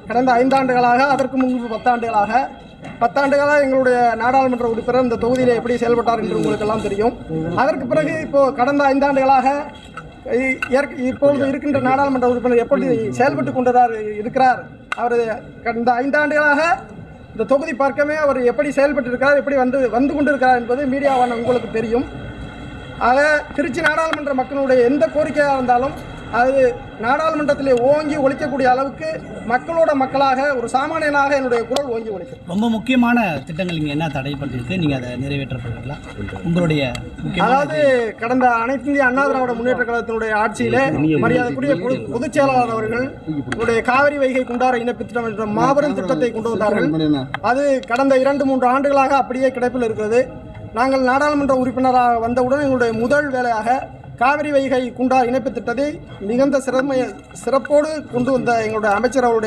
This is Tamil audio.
கடந்த 5 ஆண்டுகளாக, அதற்கு முன்பு 10 ஆண்டுகளாக எங்களுடைய நாடாளுமன்ற உறுப்பினர் இந்த தொகுதியில் எப்படி செயல்பட்டார் என்று உங்களுக்கெல்லாம் தெரியும். அதற்கு பிறகு இப்போது கடந்த 5 ஆண்டுகளாக இப்பொழுது இருக்கின்ற நாடாளுமன்ற உறுப்பினர் எப்படி செயல்பட்டு இருக்கிறார். அவர் கடந்த 5 ஆண்டுகளாக இந்த தொகுதி பார்க்கவே அவர் எப்படி செயல்பட்டு இருக்கிறார், எப்படி வந்து கொண்டிருக்கிறார் என்பது மீடியாவான உங்களுக்கு தெரியும். ஆக திருச்சி நாடாளுமன்ற மக்களுடைய எந்த கோரிக்கையாக இருந்தாலும் அது நாடாளுமன்றத்திலே ஓங்கி ஒலிக்கக்கூடிய அளவுக்கு மக்களோட மக்களாக ஒரு சாமானியனாக என்னுடைய குரல் ஓங்கி ஒலிக்கும். ரொம்ப முக்கியமான திட்டங்கள் இங்கே என்ன தடைப்பட்டிருக்கு, நீங்கள் அதை நிறைவேற்றப்படுறீங்களா? உங்களுடைய அதாவது கடந்த அனைத்து இந்திய அண்ணா திராவிட முன்னேற்ற கழகத்தினுடைய ஆட்சியிலே மரியாதைக்குரிய பொதுச் செயலாளர் அவர்கள் காவிரி வைகை குண்டார இணைப்பு திட்டம் என்ற மாபெரும் திட்டத்தை கொண்டு வந்தார்கள். அது கடந்த 2-3 ஆண்டுகளாக அப்படியே கிடப்பில் இருக்கிறது. நாங்கள் நாடாளுமன்ற உறுப்பினராக வந்தவுடன் எங்களுடைய முதல் வேலையாக காவிரி வைகை குண்டார் இணைப்பு திட்டத்தை மிகுந்த சிறப்போடு கொண்டு வந்த எங்களுடைய அமைச்சர் அவருடைய